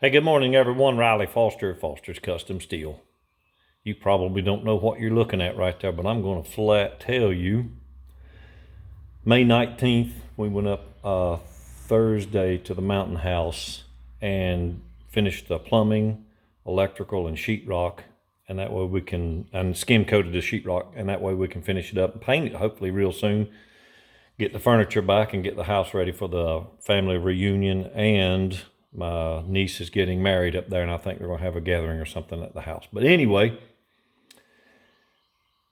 Hey, good morning, everyone. Riley Foster, Foster's Custom Steel. You probably don't know what you're looking at right there, but I'm going to flat tell you. May 19th, we went up Thursday to the Mountain House and finished the plumbing, electrical, and sheetrock. And that way we can, and skim coated the sheetrock, and that way we can finish it up and paint it hopefully real soon. Get the furniture back and get the house ready for the family reunion. And my niece is getting married up there, and I think they're going to have a gathering or something at the house. But anyway,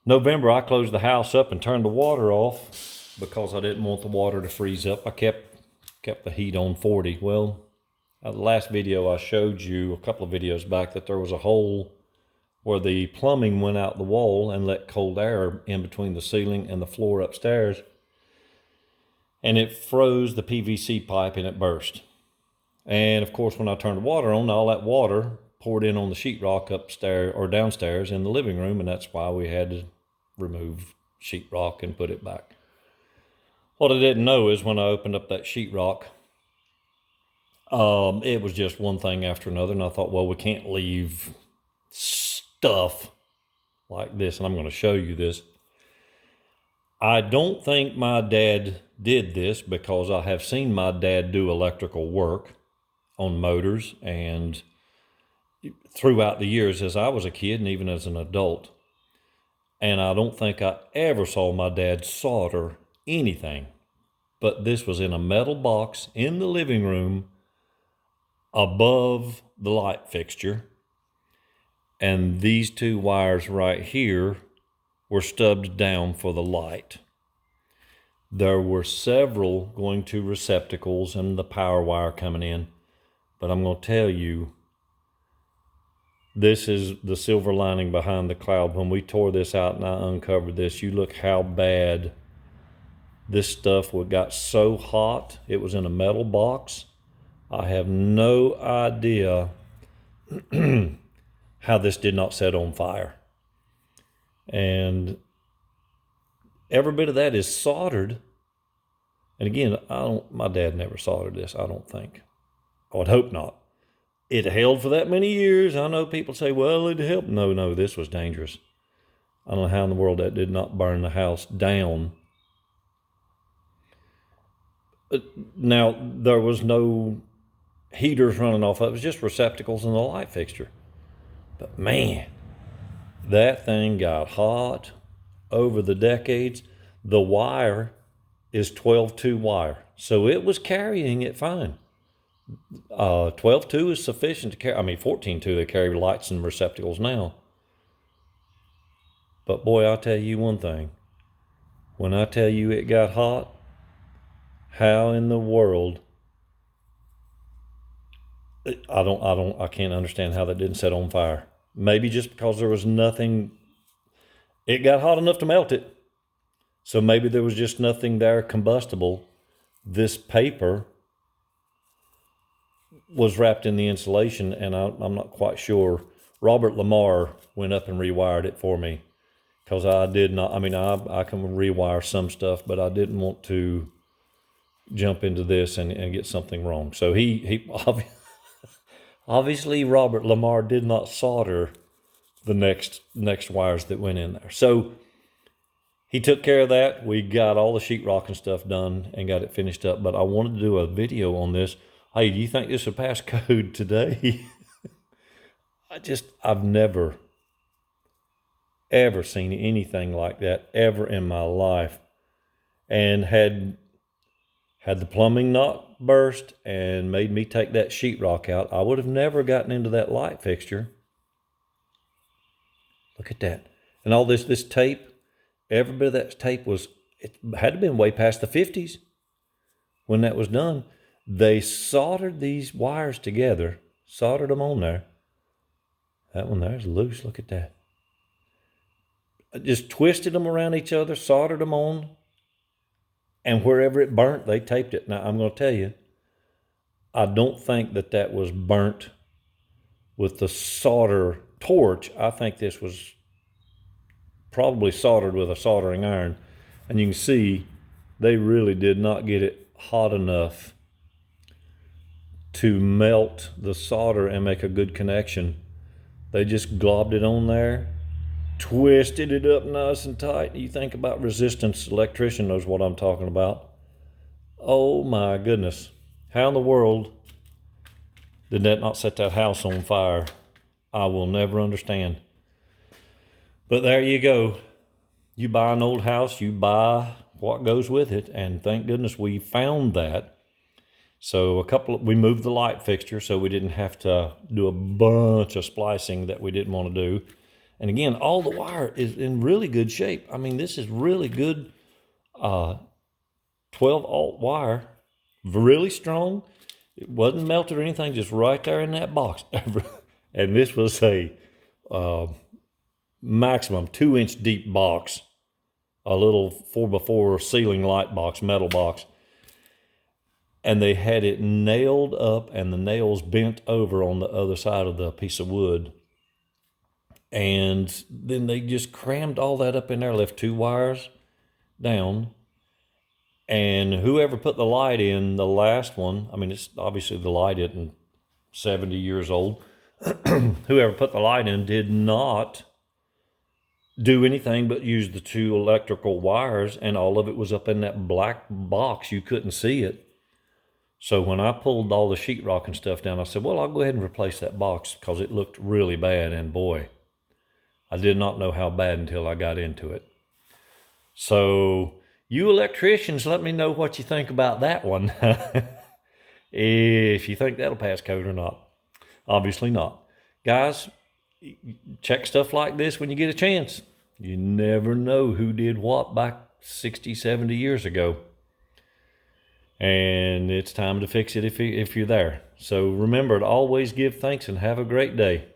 November, I closed the house up and turned the water off because I didn't want the water to freeze up. I kept the heat on 40. Well, the last video I showed you a couple of videos back that there was a hole where the plumbing went out the wall and let cold air in between the ceiling and the floor upstairs. And it froze the PVC pipe and it burst. And of course, when I turned the water on, all that water poured in on the sheetrock upstairs or downstairs in the living room, and that's why we had to remove sheetrock and put it back. What I didn't know is when I opened up that sheetrock, it was just one thing after another, and I thought, well, we can't leave stuff like this, and I'm going to show you this. I don't think my dad did this because I have seen my dad do electrical work on motors and throughout the years as I was a kid and even as an adult. And I don't think I ever saw my dad solder anything. But this was in a metal box in the living room above the light fixture. And these two wires right here were stubbed down for the light. There were several going to receptacles and the power wire coming in. But I'm going to tell you, this is the silver lining behind the cloud. When we tore this out and I uncovered this, you look how bad this stuff got so hot. It was in a metal box. I have no idea how this did not set on fire. And every bit of that is soldered. And again, my dad never soldered this, I don't think. I would hope not. It held for that many years. I know people say, well, it helped. No, this was dangerous. I don't know how in the world that did not burn the house down. Now, there was no heaters running off of it. It was just receptacles and the light fixture. But man, that thing got hot over the decades. The wire is 12-2 wire. So it was carrying it fine. 12-2 is sufficient to carry. 14-2, they carry lights and receptacles now. But boy, I'll tell you one thing. When I tell you it got hot, how in the world, I can't understand how that didn't set on fire. Maybe just because there was nothing, it got hot enough to melt it. So maybe there was just nothing there combustible. This paper was wrapped in the insulation, and I'm not quite sure. Robert Lamar went up and rewired it for me because I did not. I can rewire some stuff, but I didn't want to jump into this and get something wrong. So he obviously Robert Lamar did not solder the next wires that went in there. So he took care of that. We got all the sheetrock and stuff done and got it finished up. But I wanted to do a video on this. Hey, do you think this will pass code today? I've never, ever seen anything like that ever in my life. And had the plumbing not burst and made me take that sheetrock out, I would have never gotten into that light fixture. Look at that. And all this tape, every bit of that tape it had to have been way past the 50s when that was done. They soldered these wires together, soldered them on there. That one there's loose, look at that. Just twisted them around each other, soldered them on, and wherever it burnt, they taped it. Now, I'm going to tell you, I don't think that was burnt with the solder torch. I think this was probably soldered with a soldering iron. And you can see they really did not get it hot enough to melt the solder and make a good connection. They just globbed it on there, twisted it up nice and tight. You think about resistance, electrician knows what I'm talking about. Oh my goodness. How in the world did that not set that house on fire? I will never understand. But there you go. You buy an old house, you buy what goes with it, and thank goodness we found that. So we moved the light fixture so we didn't have to do a bunch of splicing that we didn't want to do. And again, all the wire is in really good shape. I mean, this is really good 12-aught wire, really strong. It wasn't melted or anything, just right there in that box. And this was a maximum 2-inch deep box, a little 4x4 ceiling light box, metal box. And they had it nailed up and the nails bent over on the other side of the piece of wood. And then they just crammed all that up in there, left 2 wires down. And whoever put the light in, the last one, I mean, it's obviously the light isn't 70 years old. Whoever put the light in did not do anything but use the 2 electrical wires, and all of it was up in that black box. You couldn't see it. So when I pulled all the sheetrock and stuff down, I said, well, I'll go ahead and replace that box because it looked really bad. And boy, I did not know how bad until I got into it. So you electricians, let me know what you think about that one. If you think that'll pass code or not. Obviously not. Guys, check stuff like this when you get a chance. You never know who did what back 60, 70 years ago. And it's time to fix it if you're there. So remember to always give thanks and have a great day.